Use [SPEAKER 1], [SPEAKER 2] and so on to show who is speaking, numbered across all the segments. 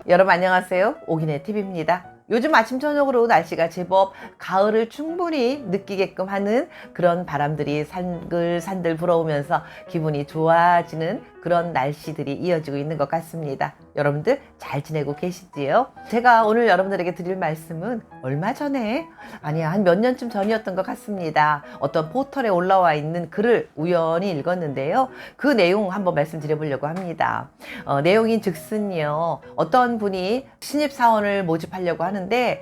[SPEAKER 1] 여러분 안녕하세요. 오기네 TV입니다. 요즘 아침 저녁으로 날씨가 제법 가을을 충분히 느끼게끔 하는 그런 바람들이 산들산들 불어오면서 기분이 좋아지는 그런 날씨들이 이어지고 있는 것 같습니다. 여러분들 잘 지내고 계시지요? 제가 오늘 여러분들에게 드릴 말씀은 얼마 전에 한 몇 년쯤 전이었던 것 같습니다. 어떤 포털에 올라와 있는 글을 우연히 읽었는데요. 그 내용 한번 말씀드려보려고 합니다. 내용인 즉슨요, 어떤 분이 신입사원을 모집하려고 하는데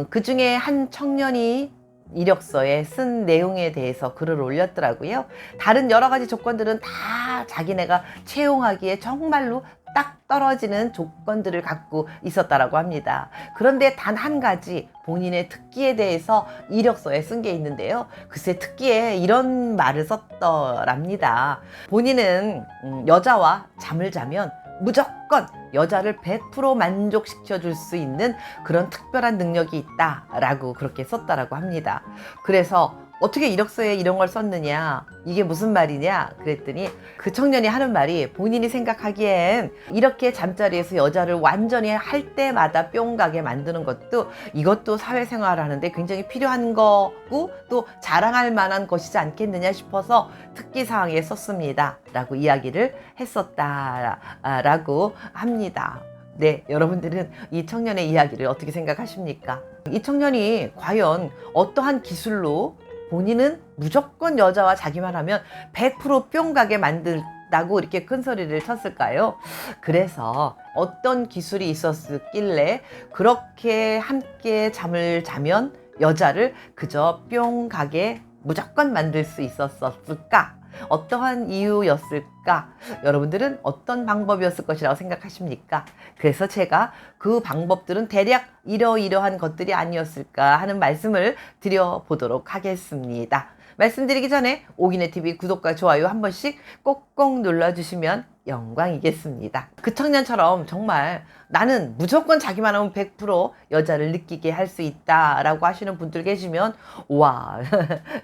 [SPEAKER 1] 그 중에 한 청년이 이력서에 쓴 내용에 대해서 글을 올렸더라고요. 다른 여러 가지 조건들은 다 자기네가 채용하기에 정말로 딱 떨어지는 조건들을 갖고 있었다라고 합니다. 그런데 단 한 가지 본인의 특기에 대해서 이력서에 쓴 게 있는데요. 글쎄 특기에 이런 말을 썼더랍니다. 본인은 여자와 잠을 자면 무조건 여자를 100% 만족시켜 줄 수 있는 그런 특별한 능력이 있다라고 그렇게 썼다라고 합니다. 그래서 어떻게 이력서에 이런 걸 썼느냐, 이게 무슨 말이냐 그랬더니 그 청년이 하는 말이, 본인이 생각하기엔 이렇게 잠자리에서 여자를 완전히 할 때마다 뿅 가게 만드는 것도, 이것도 사회생활 하는데 굉장히 필요한 거고 또 자랑할 만한 것이지 않겠느냐 싶어서 특기사항에 썼습니다 라고 이야기를 했었다라고 합니다. 네, 여러분들은 이 청년의 이야기를 어떻게 생각하십니까? 이 청년이 과연 어떠한 기술로 본인은 무조건 여자와 자기만 하면 100% 뿅 가게 만든다고 이렇게 큰 소리를 쳤을까요? 그래서 어떤 기술이 있었길래 그렇게 함께 잠을 자면 여자를 그저 뿅 가게 무조건 만들 수 있었을까? 어떠한 이유였을까? 여러분들은 어떤 방법이었을 것이라고 생각하십니까? 그래서 제가 그 방법들은 대략 이러이러한 것들이 아니었을까 하는 말씀을 드려보도록 하겠습니다. 말씀드리기 전에 오기네 TV 구독과 좋아요 한 번씩 꼭꼭 눌러주시면 영광이겠습니다. 그 청년처럼 정말 나는 무조건 자기만 하면 100% 여자를 느끼게 할 수 있다라고 하시는 분들 계시면, 와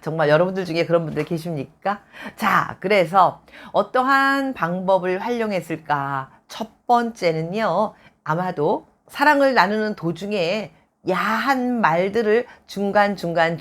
[SPEAKER 1] 정말 여러분들 중에 그런 분들 계십니까? 자, 그래서 어떠한 방법을 활용했을까? 첫 번째는요, 아마도 사랑을 나누는 도중에 야한 말들을 중간중간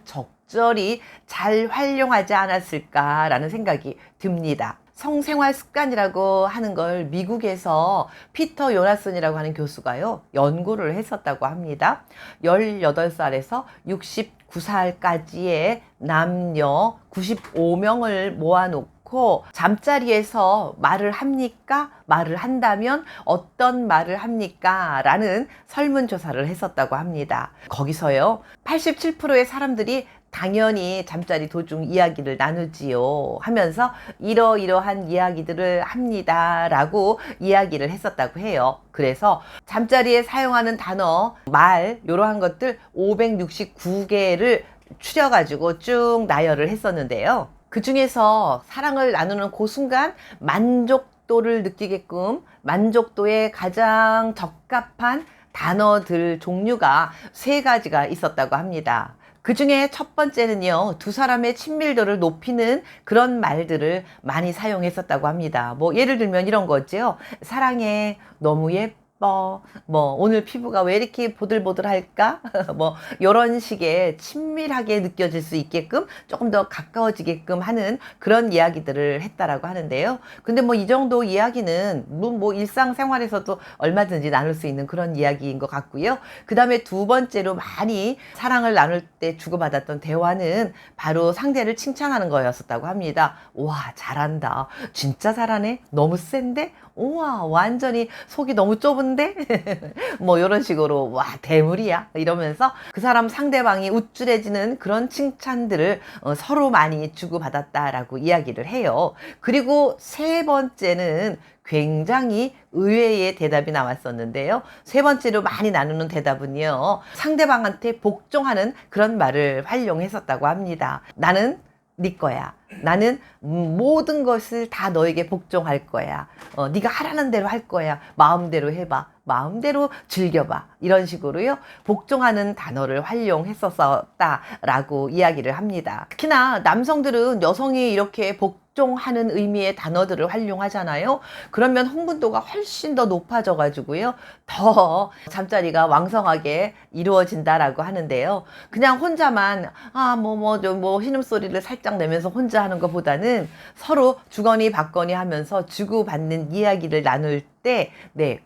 [SPEAKER 1] 적절히 잘 활용하지 않았을까라는 생각이 듭니다. 성생활 습관이라고 하는 걸 미국에서 피터 요나슨이라고 하는 교수가요, 연구를 했었다고 합니다. 18살에서 69살까지의 남녀 95명을 모아놓고 잠자리에서 말을 합니까? 말을 한다면 어떤 말을 합니까? 라는 설문조사를 했었다고 합니다. 거기서요, 87%의 사람들이 당연히 잠자리 도중 이야기를 나누지요 하면서 이러이러한 이야기들을 합니다 라고 이야기를 했었다고 해요. 그래서 잠자리에 사용하는 단어, 말, 이러한 것들 569개를 추려가지고 쭉 나열을 했었는데요. 그 중에서 사랑을 나누는 그 순간 만족도를 느끼게끔 만족도에 가장 적합한 단어들 종류가 3가지가 있었다고 합니다. 그 중에 첫 번째는요, 두 사람의 친밀도를 높이는 그런 말들을 많이 사용했었다고 합니다. 뭐 예를 들면 이런 거죠. 사랑해, 너무 예뻐, 뭐 오늘 피부가 왜 이렇게 보들보들할까? 뭐 이런 식의 친밀하게 느껴질 수 있게끔 조금 더 가까워지게끔 하는 그런 이야기들을 했다라고 하는데요. 근데 뭐 이 정도 이야기는 뭐 일상생활에서도 얼마든지 나눌 수 있는 그런 이야기인 것 같고요. 그 다음에 두 번째로 많이 사랑을 나눌 때 주고받았던 대화는 바로 상대를 칭찬하는 거였었다고 합니다. 와, 잘한다, 진짜 잘하네, 너무 센데, 우와, 완전히 속이 너무 좁은데? 뭐 이런 식으로, 와, 대물이야 이러면서 그 사람 상대방이 우쭐해지는 그런 칭찬들을 서로 많이 주고받았다라고 이야기를 해요. 그리고 세 번째는 굉장히 의외의 대답이 나왔었는데요. 세 번째로 많이 나누는 대답은요, 상대방한테 복종하는 그런 말을 활용했었다고 합니다. 나는 네 거야. 나는 모든 것을 다 너에게 복종할 거야. 네가 하라는 대로 할 거야. 마음대로 해봐. 마음대로 즐겨봐. 이런 식으로요, 복종하는 단어를 활용했었다라고 이야기를 합니다. 특히나 남성들은 여성이 이렇게 복종하는 의미의 단어들을 활용하잖아요. 그러면 흥분도가 훨씬 더 높아져 가지고요. 더 잠자리가 왕성하게 이루어진다라고 하는데요. 그냥 혼자만 신음소리를 살짝 내면서 혼자 하는 것보다는 서로 주거니 받거니 하면서 주고받는 이야기를 나눌 때,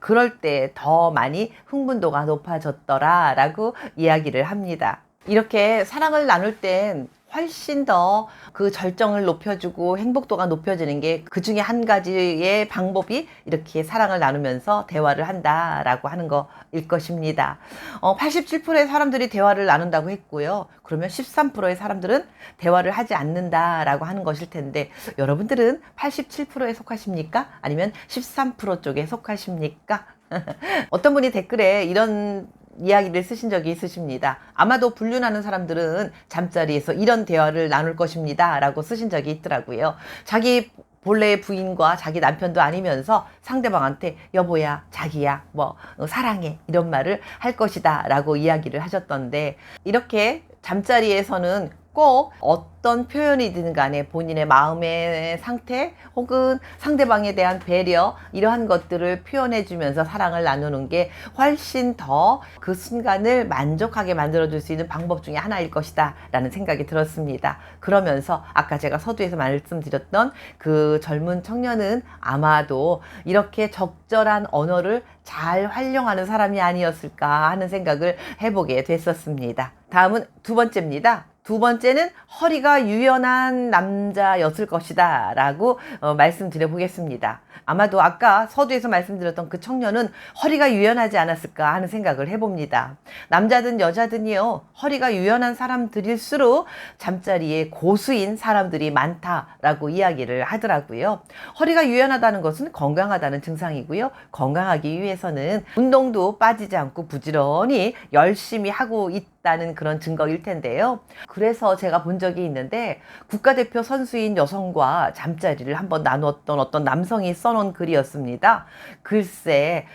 [SPEAKER 1] 그럴 때 더 많이 흥분도가 높아졌더라라고 이야기를 합니다. 이렇게 사랑을 나눌 땐 훨씬 더 그 절정을 높여주고 행복도가 높여지는 게 그 중에 한 가지의 방법이 이렇게 사랑을 나누면서 대화를 한다라고 하는 거일 것입니다. 87%의 사람들이 대화를 나눈다고 했고요. 그러면 13%의 사람들은 대화를 하지 않는다라고 하는 것일 텐데, 여러분들은 87%에 속하십니까? 아니면 13% 쪽에 속하십니까? 어떤 분이 댓글에 이런 이야기를 쓰신 적이 있으십니다. 아마도 불륜하는 사람들은 잠자리에서 이런 대화를 나눌 것입니다 라고 쓰신 적이 있더라고요. 자기 본래의 부인과 자기 남편도 아니면서 상대방한테 여보야, 자기야, 사랑해, 이런 말을 할 것이다 라고 이야기를 하셨던데, 이렇게 잠자리에서는 꼭 어떤 표현이든 간에 본인의 마음의 상태 혹은 상대방에 대한 배려, 이러한 것들을 표현해 주면서 사랑을 나누는 게 훨씬 더 그 순간을 만족하게 만들어 줄 수 있는 방법 중에 하나일 것이다 라는 생각이 들었습니다. 그러면서 아까 제가 서두에서 말씀드렸던 그 젊은 청년은 아마도 이렇게 적절한 언어를 잘 활용하는 사람이 아니었을까 하는 생각을 해보게 됐었습니다. 다음은 두 번째입니다. 두 번째는 허리가 유연한 남자였을 것이다 라고 말씀드려 보겠습니다. 아마도 아까 서두에서 말씀드렸던 그 청년은 허리가 유연하지 않았을까 하는 생각을 해봅니다. 남자든 여자든요, 허리가 유연한 사람들일수록 잠자리에 고수인 사람들이 많다라고 이야기를 하더라고요. 허리가 유연하다는 것은 건강하다는 증상이고요. 건강하기 위해서는 운동도 빠지지 않고 부지런히 열심히 하고 있다는 그런 증거일 텐데요. 그래서 제가 본 적이 있는데, 국가대표 선수인 여성과 잠자리를 한번 나누었던 어떤 남성이 써놓은 글이었습니다. 글쎄,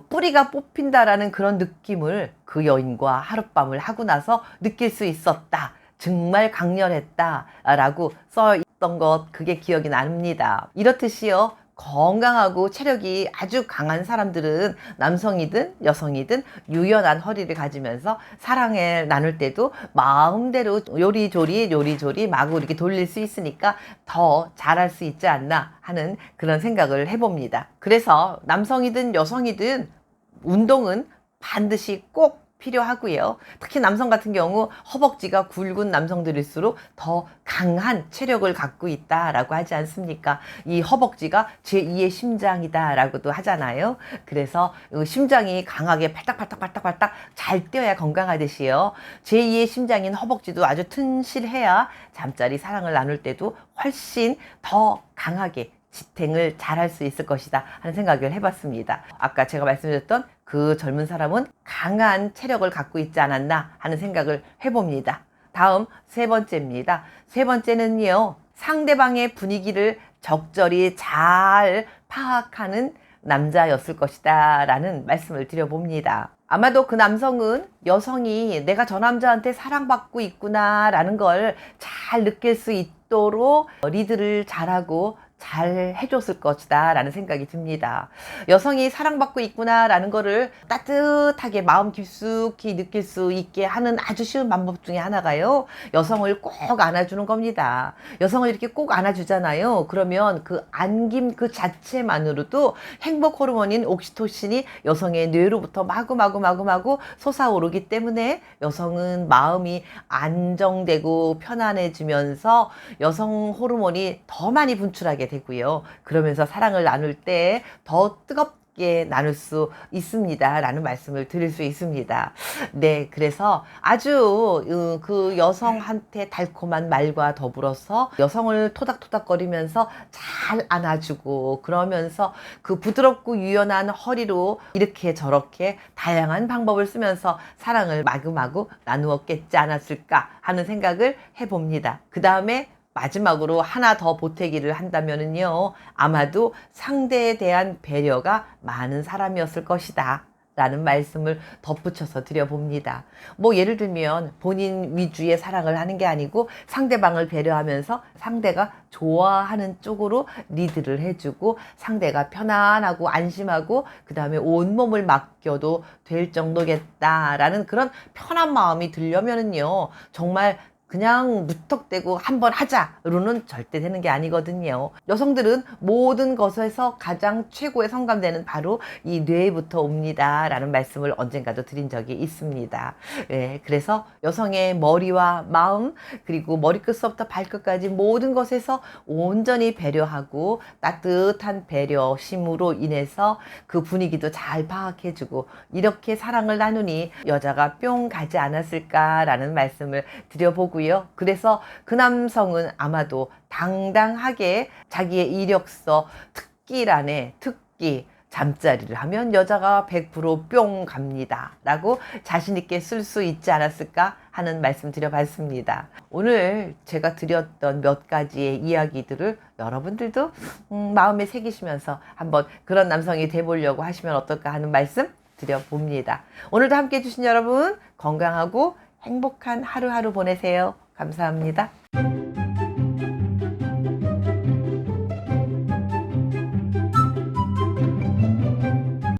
[SPEAKER 1] 뿌리가 뽑힌다라는 그런 느낌을 그 여인과 하룻밤을 하고 나서 느낄 수 있었다. 정말 강렬했다 라고 써 있던 것, 그게 기억이 납니다. 이렇듯이요, 건강하고 체력이 아주 강한 사람들은 남성이든 여성이든 유연한 허리를 가지면서 사랑을 나눌 때도 마음대로 요리조리 마구 이렇게 돌릴 수 있으니까 더 잘할 수 있지 않나 하는 그런 생각을 해봅니다. 그래서 남성이든 여성이든 운동은 반드시 꼭 필요하고요. 특히 남성 같은 경우 허벅지가 굵은 남성들일수록 더 강한 체력을 갖고 있다라고 하지 않습니까? 이 허벅지가 제2의 심장이다라고도 하잖아요. 그래서 심장이 강하게 팔딱팔딱팔딱팔딱 잘 뛰어야 건강하듯이요. 제2의 심장인 허벅지도 아주 튼실해야 잠자리 사랑을 나눌 때도 훨씬 더 강하게 지탱을 잘할 수 있을 것이다 하는 생각을 해봤습니다. 아까 제가 말씀드렸던 그 젊은 사람은 강한 체력을 갖고 있지 않았나 하는 생각을 해봅니다. 다음 세 번째입니다. 세 번째는요, 상대방의 분위기를 적절히 잘 파악하는 남자였을 것이다 라는 말씀을 드려봅니다. 아마도 그 남성은 여성이 내가 저 남자한테 사랑받고 있구나 라는 걸 잘 느낄 수 있도록 리드를 잘하고 잘 해줬을 것이다 라는 생각이 듭니다. 여성이 사랑받고 있구나 라는 거를 따뜻하게 마음 깊숙이 느낄 수 있게 하는 아주 쉬운 방법 중에 하나가요, 여성을 꼭 안아주는 겁니다. 여성을 이렇게 꼭 안아주잖아요. 그러면 그 안김 그 자체만으로도 행복 호르몬인 옥시토신이 여성의 뇌로부터 마구마구 솟아오르기 때문에 여성은 마음이 안정되고 편안해지면서 여성 호르몬이 더 많이 분출하게 되고요. 그러면서 사랑을 나눌 때 더 뜨겁게 나눌 수 있습니다 라는 말씀을 드릴 수 있습니다. 네, 그래서 아주 그 여성한테 달콤한 말과 더불어서 여성을 토닥토닥거리면서 잘 안아주고, 그러면서 그 부드럽고 유연한 허리로 이렇게 저렇게 다양한 방법을 쓰면서 사랑을 마구마구 나누었겠지 않았을까 하는 생각을 해봅니다. 그 다음에 마지막으로 하나 더 보태기를 한다면은요, 아마도 상대에 대한 배려가 많은 사람이었을 것이다. 라는 말씀을 덧붙여서 드려봅니다. 뭐 예를 들면 본인 위주의 사랑을 하는 게 아니고 상대방을 배려하면서 상대가 좋아하는 쪽으로 리드를 해주고 상대가 편안하고 안심하고 그 다음에 온몸을 맡겨도 될 정도겠다라는 그런 편한 마음이 들려면은요, 정말 그냥 무턱대고 한번 하자로는 절대 되는 게 아니거든요. 여성들은 모든 것에서 가장 최고의 성감대는 바로 이 뇌부터 옵니다 라는 말씀을 언젠가도 드린 적이 있습니다. 예, 그래서 여성의 머리와 마음 그리고 머리끝부터 발끝까지 모든 것에서 온전히 배려하고 따뜻한 배려심으로 인해서 그 분위기도 잘 파악해주고 이렇게 사랑을 나누니 여자가 뿅 가지 않았을까라는 말씀을 드려보고요. 그래서 그 남성은 아마도 당당하게 자기의 이력서 특기란에 특기 잠자리를 하면 여자가 100%뿅 갑니다 라고 자신있게 쓸 수 있지 않았을까 하는 말씀 드려봤습니다. 오늘 제가 드렸던 몇 가지의 이야기들을 여러분들도 마음에 새기시면서 한번 그런 남성이 돼보려고 하시면 어떨까 하는 말씀 드려봅니다. 오늘도 함께 해주신 여러분 건강하고 행복한 하루하루 보내세요. 감사합니다.